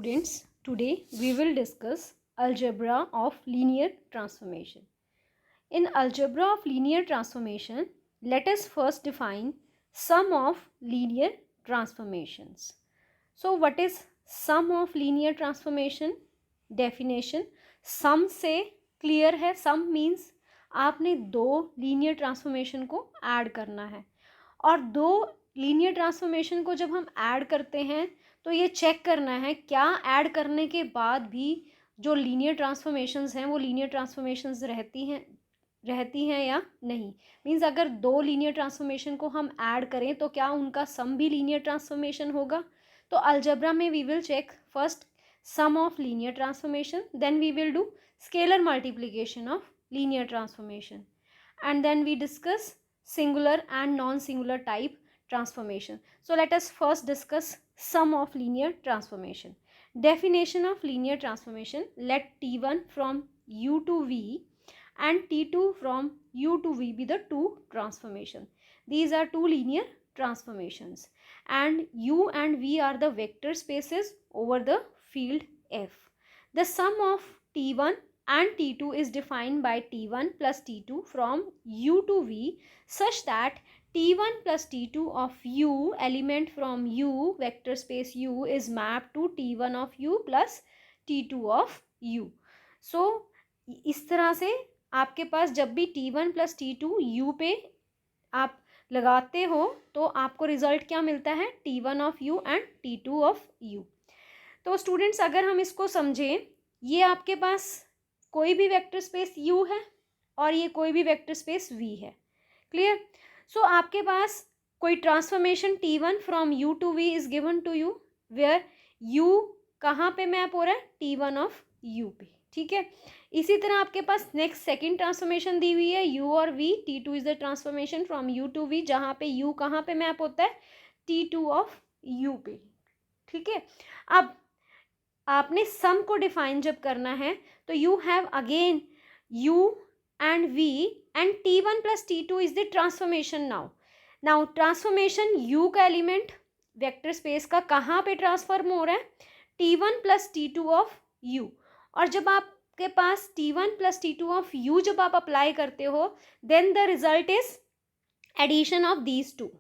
Students, today we will discuss algebra of linear transformation. In algebra of linear transformation, let us first define sum of linear transformations. So what is sum of linear transformation? Definition: sum से clear है. sum means आपने दो linear transformation को add करना है, और दो linear transformation को जब हम ऐड करते हैं तो ये चेक करना है क्या ऐड करने के बाद भी जो लीनियर ट्रांसफॉर्मेशंस हैं वो लीनियर ट्रांसफॉर्मेशंस रहती हैं या नहीं. मीन्स अगर दो लीनियर ट्रांसफॉर्मेशन को हम ऐड करें तो क्या उनका सम भी लीनियर ट्रांसफॉर्मेशन होगा. तो अलजेब्रा में we will check first sum of linear transformation, then we will do scalar multiplication of linear transformation, and then we discuss singular and non-singular type transformation. So let us first discuss sum of linear transformation. Definition of linear transformation: let T1 from U to V and T2 from U to V be the two transformation. These are two linear transformations, and U and V are the vector spaces over the field F. The sum of T1 and T2 is defined by T1 plus T2 from U to V such that T1 plus T2 of U element from U vector space U is mapped to T1 of U plus T2 of U. So इस तरह से आपके पास जब भी T1 plus T2 U पे आप लगाते हो तो आपको रिजल्ट क्या मिलता है, T1 of U and T2 of U. तो स्टूडेंट्स अगर हम इसको समझें, ये आपके पास कोई भी वेक्टर स्पेस U है और ये कोई भी वेक्टर स्पेस V है. क्लियर. सो आपके पास कोई transformation T1 from U to V is given to you, where U कहाँ पे मैप हो रहा है, T1 ऑफ U पे. ठीक है. इसी तरह आपके पास नेक्स्ट सेकेंड ट्रांसफॉर्मेशन दी हुई है U और V. T2 is the transformation from U to V, जहाँ पे U कहाँ पे मैप होता है, T2 ऑफ U पे. ठीक है. अब आपने सम को डिफाइन जब करना है तो you have again U and V and T1 plus T2 is the transformation. Now transformation U का एलिमेंट वेक्टर स्पेस का कहाँ पे ट्रांसफॉर्म हो रहा है, T1 plus T2 of U. और जब आपके पास T1 plus T2 of U जब आप अप्लाई करते हो, then the result is addition of these two,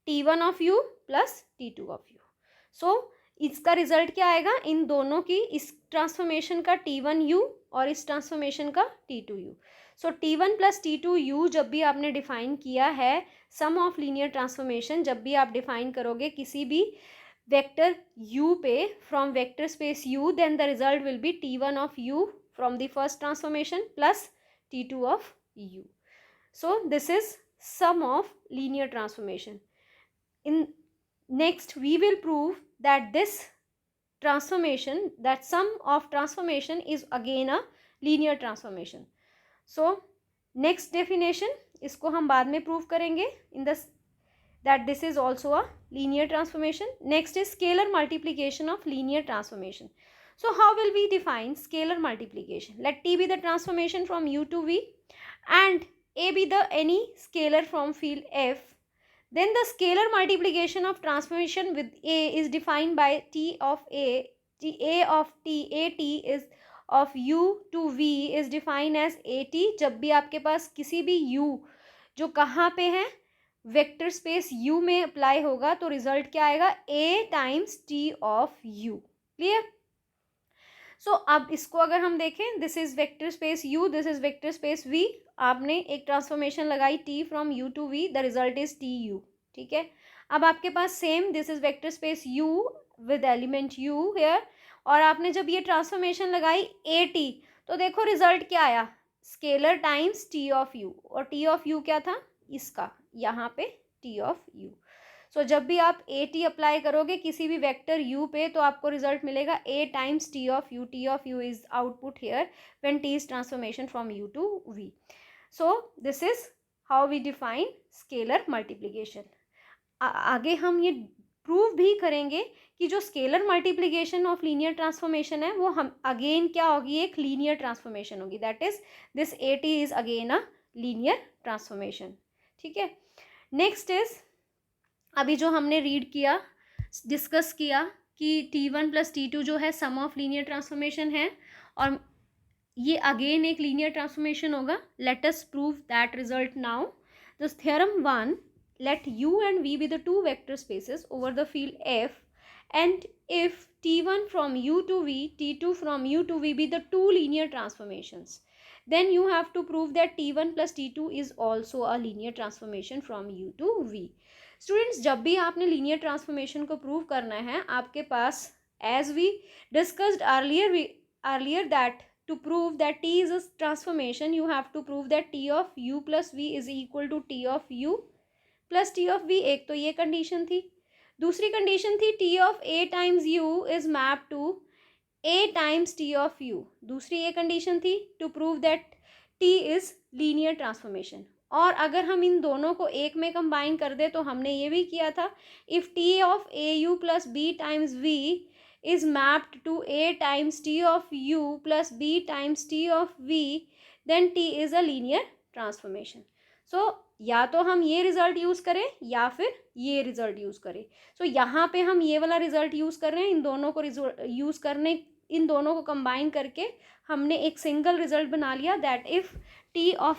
T1 of U plus T2 of U. So इसका रिजल्ट क्या आएगा, इन दोनों की, इस ट्रांसफॉर्मेशन का T1U और इस ट्रांसफॉर्मेशन का T2U. सो T1 प्लस T2U जब भी आपने डिफाइन किया है सम ऑफ लीनियर ट्रांसफॉर्मेशन, जब भी आप डिफाइन करोगे किसी भी वेक्टर U पे from vector space U, then the result will be T1 of U from the first transformation plus T2 of U. So this is sum of linear transformation. In next we will prove that this transformation, that sum of transformation is again a linear transformation. So next definition इसको हम बाद में prove करेंगे in this, that this is also a linear transformation. Next is scalar multiplication of linear transformation. So how will we define scalar multiplication? Let T be the transformation from U to V and A be the any scalar from field F. Then the scalar multiplication of transformation with A is defined by T of A. A of T, AT is of U to V is defined as AT. जब भी आपके पास किसी भी U जो कहाँ पे है, vector space U में अप्लाई होगा तो रिजल्ट क्या आएगा, A times T of U. Clear. So अब इसको अगर हम देखें, this is vector space U, this is vector space V. आपने एक ट्रांसफॉर्मेशन लगाई T from U to V, the result is TU. ठीक है. अब आपके पास same this is vector space U with element U here, और आपने जब ये ट्रांसफॉर्मेशन लगाई AT तो देखो रिजल्ट क्या आया, scalar times T of U, और T ऑफ U क्या था, इसका यहाँ पे T ऑफ U. सो जब भी आप AT अप्लाई करोगे किसी भी वेक्टर U पे तो आपको रिजल्ट मिलेगा A times T of U. T of U is output here when T is transformation from U to V. So this is how we define scalar multiplication. आगे हम ये प्रूव भी करेंगे कि जो scalar multiplication of linear transformation है वो हम अगेन क्या होगी, एक लीनियर ट्रांसफॉर्मेशन होगी. That is this AT is again a linear transformation. ठीक है. नेक्स्ट इज, अभी जो हमने रीड किया, डिस्कस किया कि T1 प्लस T2 जो है सम ऑफ लीनियर ट्रांसफॉर्मेशन है और ये अगेन एक लीनियर ट्रांसफॉर्मेशन होगा. Let us prove that result now. This theorem 1, let U and V be the two vector spaces over the field F, and if T1 from U to V, T2 from U to V be the two linear transformations, then you have to prove that T1 plus T2 is also a linear transformation from U to V. Students, जब भी आपने linear transformation को prove करना है, आपके पास as we discussed earlier that to prove that T is a transformation, you have to prove that T of U plus V is equal to T of U plus T of V. एक तो ये condition थी. दूसरी condition थी T of A times U is mapped to A times T of U. दूसरी ये condition थी to prove that T is linear transformation. और अगर हम इन दोनों को एक में कंबाइन कर दे तो हमने ये भी किया था, if T of AU plus B times V is mapped to A times T of U plus B times T of V, then T is a linear transformation. So या तो हम ये रिजल्ट यूज करें या फिर ये result use करें. सो यहाँ पे हम ये वाला रिजल्ट यूज कर रहे हैं. इन दोनों को कंबाइन करके हमने एक सिंगल रिजल्ट बना लिया, that if T of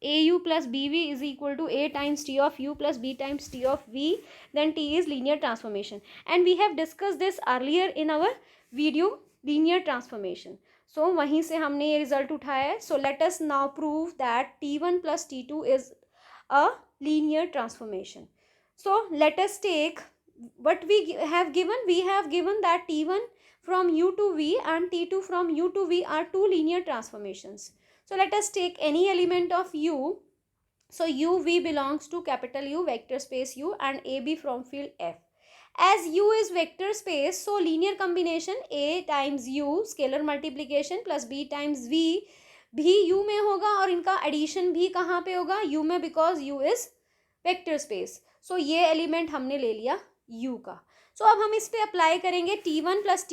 AU plus BV is equal to A times T of U plus B times T of V, then T is linear transformation. And we have discussed this earlier in our video linear transformation. So वहीं से हमने ये result उठाया है. So let us now prove that T1 plus T2 is a linear transformation. So let us take what we have given. We have given that T1 from U to V and T2 from U to V are two linear transformations. So let us take any element of U. So UV belongs to capital U vector space U and AB from field F. As U is vector space, so linear combination A times U scalar multiplication plus B times V भी U में होगा और इनका addition भी कहाँ पे होगा? U में, because U is vector space. So ये एलिमेंट हमने ले लिया U का. सो अब हम इस पे अप्लाई करेंगे T1 प्लस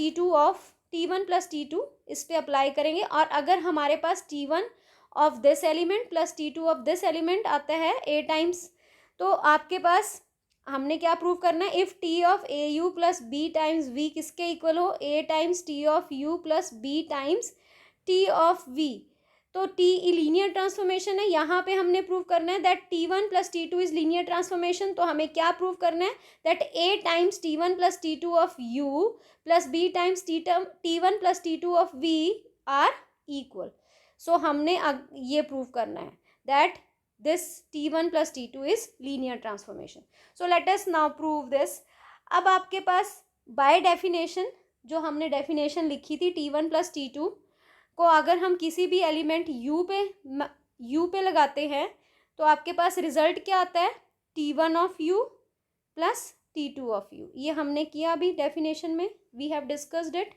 T2 इस पे अप्लाई करेंगे. और अगर हमारे पास T1 of this element plus T2 of this element आता है A टाइम्स, तो आपके पास हमने क्या प्रूव करना है? If T of AU plus B times V किसके इक्वल हो? A times T of U plus B times T of V. तो T लीनियर ट्रांसफॉर्मेशन है. यहाँ पे हमने प्रूव करना है that T1 plus T2 is linear transformation. तो हमें क्या प्रूव करना है? That A times T1 plus T2 of U plus B times T1 plus T2 of V are equal. So हमने ये प्रूव करना है that this T1 plus T2 is linear transformation. So let us now prove this. अब आपके पास by definition जो हमने definition लिखी थी T1 प्लस T2 को अगर हम किसी भी एलिमेंट U पे लगाते हैं तो आपके पास रिजल्ट क्या आता है? T1 of U plus T2 of U. ये हमने किया अभी डेफिनेशन में, वी हैव डिस्कस्ड इट.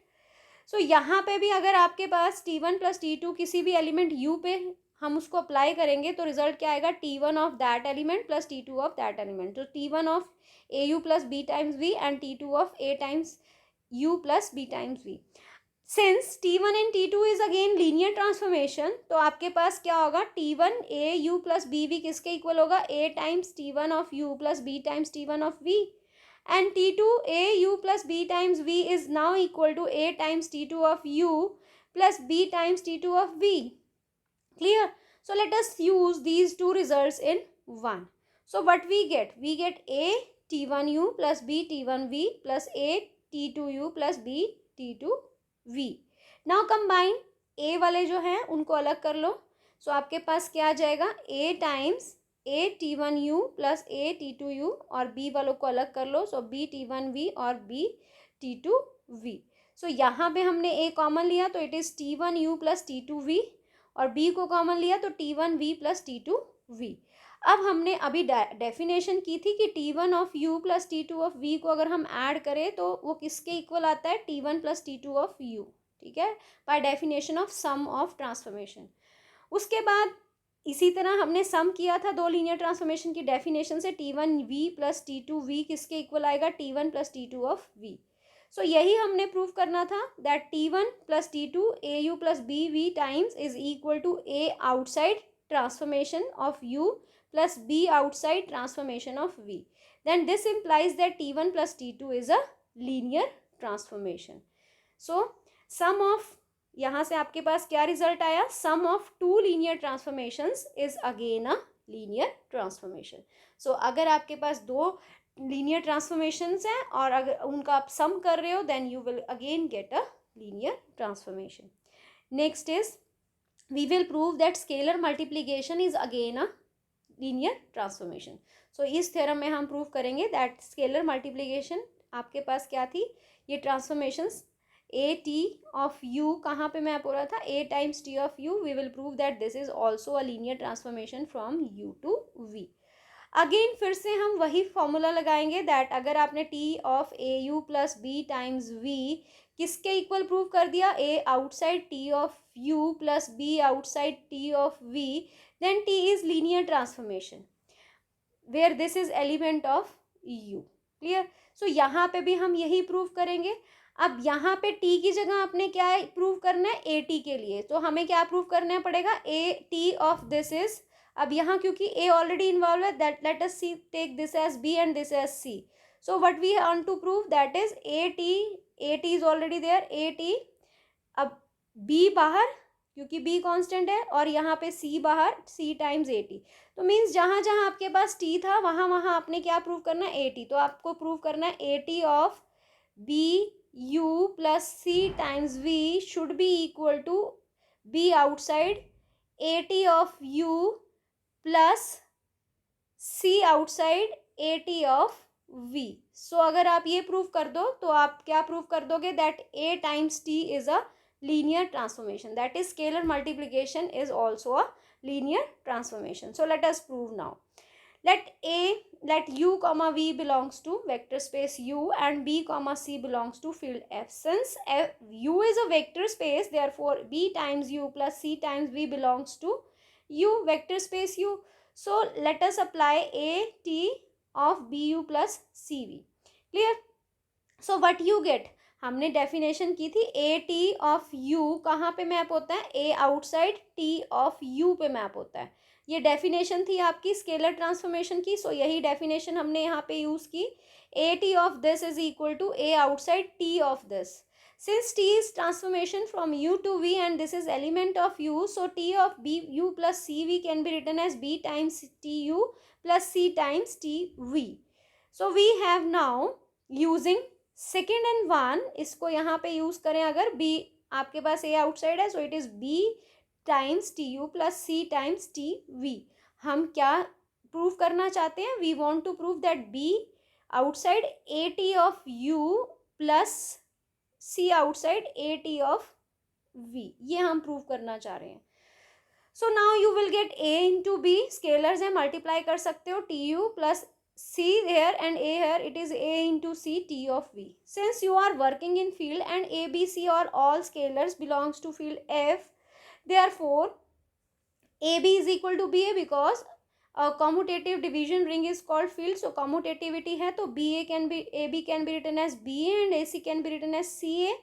सो यहाँ पे भी अगर आपके पास T1 प्लस T2 किसी भी एलिमेंट U पे हम उसको अप्लाई करेंगे तो रिजल्ट क्या आएगा? T1 of that element plus T2 of that element. तो T1 of AU plus B times V and T2 of A times U plus B times V. Since T1 and T2 is again linear transformation, तो आपके पास क्या होगा? T1 AU plus BV किसके equal होगा? A times T1 of U plus B times T1 of V. And T2 AU plus B times V is now equal to A times T2 of U plus B times T2 of V. Clear? So let us use these two results in one. So what we get? We get A T1U plus B T1V plus A T2U plus B T2V. Now combine A वाले जो हैं उनको अलग कर लो. So आपके पास क्या आ जाएगा? A times A T1U plus A T2U और B वालों को अलग कर लो. So B T1V और B T2V. So यहाँ पे हमने A कॉमन लिया तो it is T1U plus T2V और B को कॉमन लिया तो T1V प्लस T2V. अब हमने अभी डेफिनेशन की थी कि T1 of U plus T2 of V को अगर हम ऐड करें तो वो किसके इक्वल आता है? T1 plus T2 of U. ठीक है, by definition of sum of transformation. उसके बाद इसी तरह हमने सम किया था दो लीनियर ट्रांसफॉर्मेशन की डेफिनेशन से. T1V प्लस T2V किसके इक्वल आएगा? T1 plus T2 of V. सो यही हमने प्रूव करना था that T1 plus T2 AU plus BV times is equal to A outside transformation of U plus B outside transformation of V. Then this implies that T1 plus T2 is a linear transformation. So sum of, यहाँ से आपके पास क्या result आया, sum of two linear transformations is again a linear transformation. So अगर आपके पास दो linear transformations हैं और अगर उनका आप सम कर रहे हो then you will again get a linear transformation. Next is we will prove that scalar multiplication is again a linear transformation. So इस थ्योरम में हम प्रूव करेंगे that scalar multiplication, आपके पास क्या थी, ये transformations a t of u कहाँ पे मैप हो रहा था, a times t of u. We will prove that this is also a linear transformation from u to v. Again फिर से हम वही फॉर्मूला लगाएंगे दैट अगर आपने t of A U plus B times V किसके इक्वल प्रूव कर दिया, a outside t of u plus b outside t of v, then t is linear transformation where this is element of u. Clear. So यहाँ पे भी हम यही prove करेंगे. अब यहाँ पे t की जगह आपने क्या प्रूव करना है, ए टी के लिए, तो हमें क्या प्रूव करना पड़ेगा, a t of this is, अब यहाँ क्योंकि a ऑलरेडी इन्वॉल्व है that let us see take this as b and this as c. So what we want to prove that is a t is already there, a t, अब b बाहर क्योंकि b constant है और यहाँ पे c बाहर, c times a t. तो means जहाँ जहाँ आपके पास t था वहाँ वहाँ आपने क्या प्रूव करना है, a t. तो आपको प्रूव करना है a t of b u plus c times v should be equal to b outside a t of u plus c outside a t of v. So अगर आप ये prove कर दो तो आप क्या प्रूव कर दोगे, that a times t is a linear transformation, that is scalar multiplication is also a linear transformation. So let us prove now. let u comma v belongs to vector space u and b comma c belongs to field f. Since u is a vector space, therefore b times u plus c times v belongs to u, vector space u. So let us apply a t of bu plus cv. Clear. So what you get, हमने definition की थी ए t of you कहाँ पे map होता है, ए outside t of you पे map होता है. ये डेफिनेशन थी आपकी स्केलर ट्रांसफॉर्मेशन की. सो यही डेफिनेशन हमने यहाँ पे यूज की, a t of this is equal to a outside t of this. Since t is transformation from u to v and this is element of u, so t of b u plus cv can be written as b times tu plus c times tv. So we have now using second and one, इसको यहाँ पे use करें अगर b आपके पास a outside है, so it is b times tu plus c times tv. हम क्या prove करना चाहते हैं, we want to prove that b outside at of u plus c outside at of v, ये हम प्रूव करना चाह रहे हैं. So now you will get a into b, scalars है मल्टीप्लाई कर सकते हो, t u plus c here and a here, it is a into c t of v. Since you are working in field and a b c are all scalars belongs to field f, therefore ab is equal to ba because a commutative division ring is called field. So commutativity है तो ba can be, ab can be written as ba and ac can be written as ca.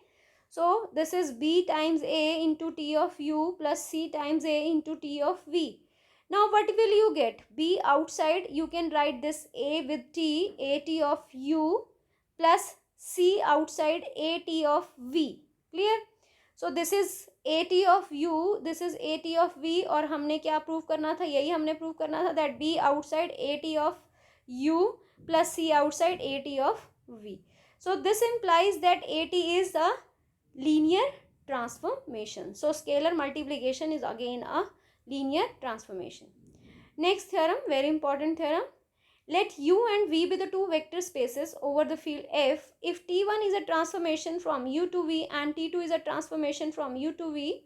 So this is b times a into t of u plus c times a into t of v. Now what will you get, b outside you can write this a with t, at of u plus c outside at of v. Clear. So this is at of u, this is at of v और हमने क्या prove करना था, यही हमने prove करना था that b outside at of u plus c outside at of v. So this implies that at is a linear transformation. So scalar multiplication is again a linear transformation. Next theorem, very important theorem. Let u and v be the two vector spaces over the field f. If t1 is a transformation from u to v and t2 is a transformation from u to v,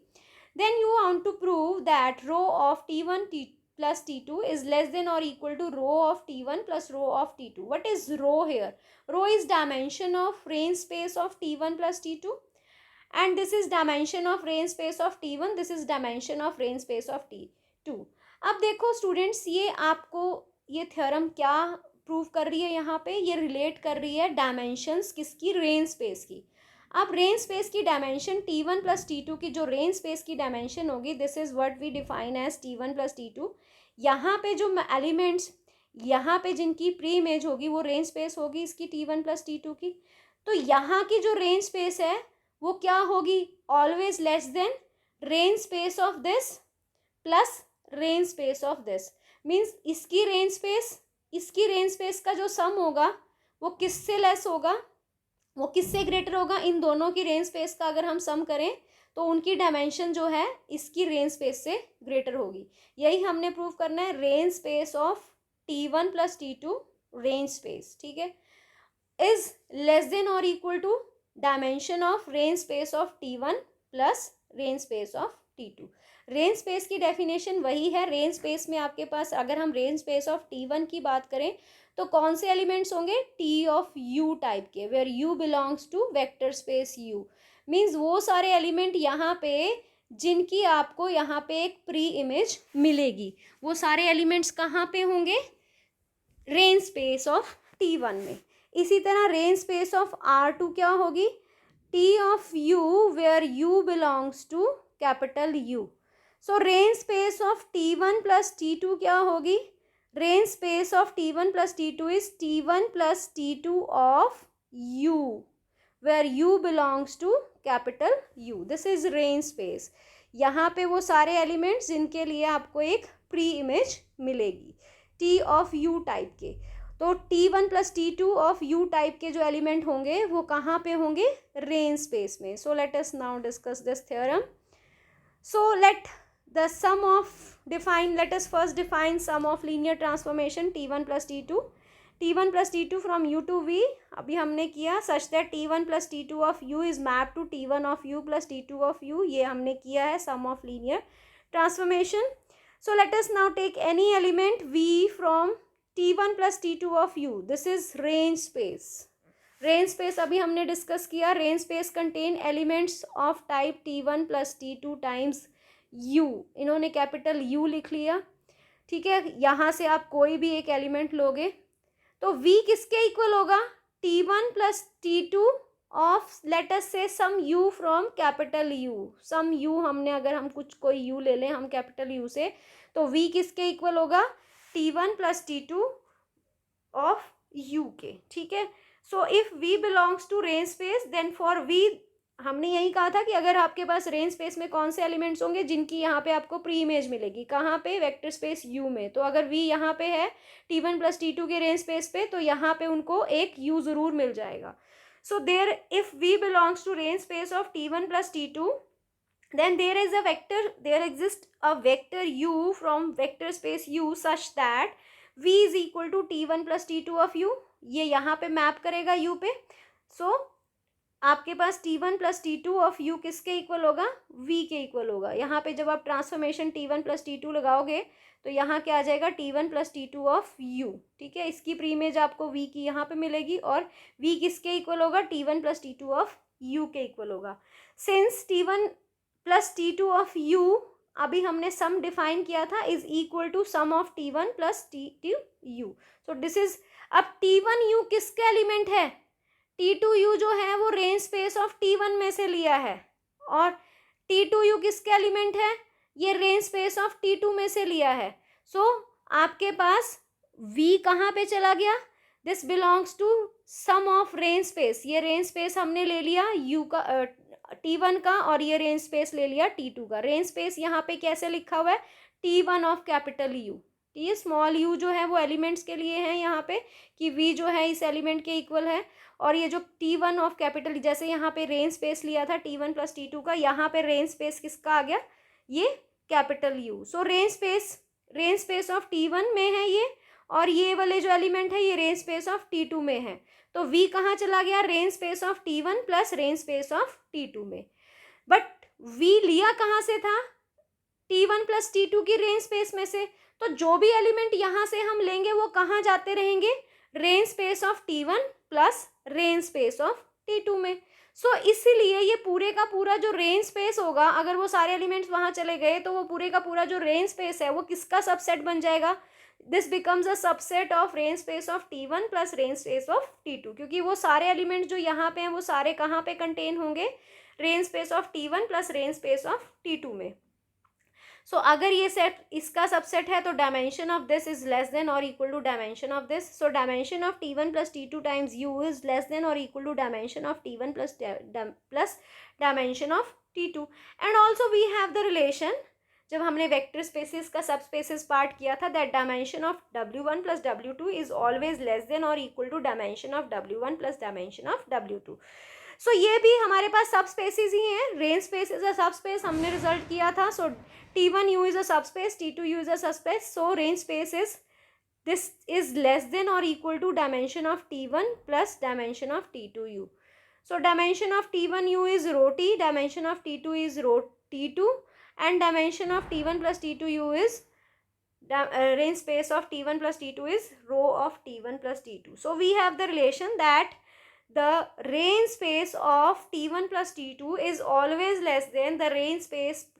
then you want to prove that row of t1 plus t2 is less than or equal to row of t1 plus row of t2. What is row here? Row is dimension of range space of t1 plus t2. And this is dimension of range space of t1, this is dimension of range space of t2. अब देखो students, ये आपको ये theorem क्या prove कर रही है, यहाँ पे ये रिलेट कर रही है डायमेंशंस किसकी, रेंज स्पेस की. अब रेंज स्पेस की डायमेंशन t1 प्लस t2 की जो रेंज स्पेस की डायमेंशन होगी, this is what we define as t1 plus t2. यहाँ पे जो एलिमेंट्स यहाँ पे जिनकी प्री इमेज होगी वो रेंज स्पेस होगी इसकी t1 प्लस t2 की. तो यहाँ की जो रेंज स्पेस है वो क्या होगी, always less then range space of this plus range space of this. Means इसकी रेंज स्पेस का जो सम होगा वो किससे लेस होगा, वो किससे ग्रेटर होगा, इन दोनों की रेंज स्पेस का अगर हम सम करें तो उनकी डायमेंशन जो है इसकी रेंज स्पेस से ग्रेटर होगी। यही हमने प्रूव करना है, range space of T1 plus T2 range space, ठीक है, इज लेस देन और equal to dimension of range space of T1 plus range space of T2। Range space की डेफिनेशन वही है, रेंज स्पेस में आपके पास अगर हम रेंज स्पेस ऑफ T1 की बात करें तो कौन से एलिमेंट्स होंगे, T ऑफ U टाइप के, where U belongs to vector space U। Means वो सारे एलिमेंट यहाँ पे जिनकी आपको यहाँ पे एक प्री इमेज मिलेगी, वो सारे एलिमेंट्स कहाँ पे होंगे, रेंज स्पेस ऑफ T1 में। इसी तरह रेंज स्पेस ऑफ R2 क्या होगी, T of U where U belongs to capital U। So range space of T1 plus T2 क्या होगी, range space of T1 plus T2 is T1 plus T2 of U where U belongs to capital U। This is range space. यहाँ पे वो सारे elements जिनके लिए आपको एक प्री इमेज मिलेगी T ऑफ U टाइप के। तो T1 plus T2 of U type के जो एलिमेंट होंगे वो कहाँ पे होंगे, रेंज स्पेस में। So let us now discuss this theorem. So let us first define sum of linear transformation T1 plus T2. T1 plus T2 from U to V अभी हमने किया, such that T1 plus T2 of U is mapped to T1 of U plus T2 of U, ये हमने किया है sum of linear transformation. So let us now take any element V from T1 plus T2 of U. This is range space. Range space अभी हमने discuss किया, range space contain elements of type T1 plus T2 times U, इन्होंने capital U लिख लिया, ठीक है। यहाँ से आप कोई भी एक एलिमेंट लोगे तो V किसके इक्वल होगा, T1 plus T2 of let us say some U from capital U। Some U हमने अगर हम कोई U ले लें हम कैपिटल U से, तो V किसके इक्वल होगा, T1 plus T2 of U के, ठीक है। So if V belongs to range space then for V, हमने यही कहा था कि अगर आपके पास रेंज स्पेस में कौन से एलिमेंट्स होंगे जिनकी यहाँ पे आपको प्री इमेज मिलेगी, कहाँ पे, वेक्टर स्पेस U में। तो अगर V यहाँ पे है T1 प्लस T2 के रेंज स्पेस पे तो यहाँ पे उनको एक U ज़रूर मिल जाएगा। So there if V belongs to range space of T1 plus T2 then there exists a vector U from vector space U such that V is equal to T1 plus T2 of U। ये यहाँ पे map करेगा U पे। सो आपके पास T1 plus T2 of U किसके equal होगा, V के equal होगा। यहाँ पे जब आप ट्रांसफॉर्मेशन T1 प्लस T2 लगाओगे तो यहाँ क्या आ जाएगा, T1 plus T2 of U, ठीक है। इसकी प्री इमेज आपको V की यहाँ पे मिलेगी और V किसके इक्वल होगा, T1 plus T2 of U के इक्वल होगा। Since T1 plus T2 of U अभी हमने सम डिफाइन किया था is equal to sum of T1 plus T2U। So this is, अब T1U किसका एलिमेंट है, T2U जो है वो रेंज स्पेस ऑफ T1 में से लिया है, और T2U किसके एलिमेंट है, ये रेंज स्पेस ऑफ T2 में से लिया है। सो आपके पास V कहाँ पे चला गया, this belongs to sum of range space, ये रेंज स्पेस हमने ले लिया U का T1 का, और ये रेंज स्पेस ले लिया T2 का। रेंज स्पेस यहाँ पे कैसे लिखा हुआ है, T1 ऑफ कैपिटल U, ये स्मॉल u जो है वो एलिमेंट्स के लिए है यहाँ पे कि V जो है इस एलिमेंट के इक्वल है, और ये जो T1 ऑफ कैपिटल, जैसे यहाँ पे रेंज स्पेस लिया था T1 प्लस T2 का, यहाँ पे रेंज स्पेस किसका आ गया, ये capital U। So range space of T1 में है ये, और ये वाले जो एलिमेंट है ये रेंज स्पेस ऑफ T2 में है। तो V कहाँ चला गया, range space of T1 plus range space of T2 में। बट V लिया कहाँ से था, T1 प्लस T2 की रेंज स्पेस में से। तो जो भी एलिमेंट यहाँ से हम लेंगे वो कहाँ जाते रहेंगे, range space of T1 plus range space of T2 में। सो इसीलिए ये पूरे का पूरा जो रेंज स्पेस होगा, अगर वो सारे एलिमेंट्स वहाँ चले गए तो वो पूरे का पूरा जो रेंज स्पेस है वो किसका सबसेट बन जाएगा, this becomes a subset of range space of T1 plus range space of T2, क्योंकि वो सारे एलिमेंट्स जो यहाँ पे हैं वो सारे कहाँ पे कंटेन होंगे, range space of T1 plus range space of T2 में। सो अगर ये सेट इसका सबसेट है तो dimension of this is less than और equal to dimension of this. So dimension of T1 plus T2 times U is less than और equal to dimension of T1 plus dimension of T2. And also we have the relation, जब हमने vector spaces का सब spaces part किया था, that dimension of W1 plus W2 is always less than और equal to dimension of W1 plus dimension of W2. So ये भी हमारे पास सब स्पेसिस ही हैं. रेंज स्पेस इज अ सब स्पेस हमने रिजल्ट किया था. सो T1U is a subspace, T2U is a subspace. So range space is, this is less than or equal to dimension of T1 plus dimension of T2U. So dimension of T1U is rho T, dimension of T2 is rho T2, and dimension of T1 plus T2U is range space of T1 plus T2 is rho of T1 plus T2. So we have the relation that the range space of T1 plus T2 is always less than the range space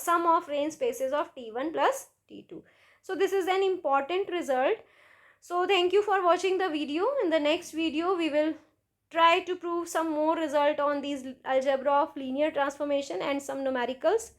sum of range spaces of T1 plus T2. So this is an important result. So thank you for watching the video. In the next video we will try to prove some more result on these algebra of linear transformation and some numericals.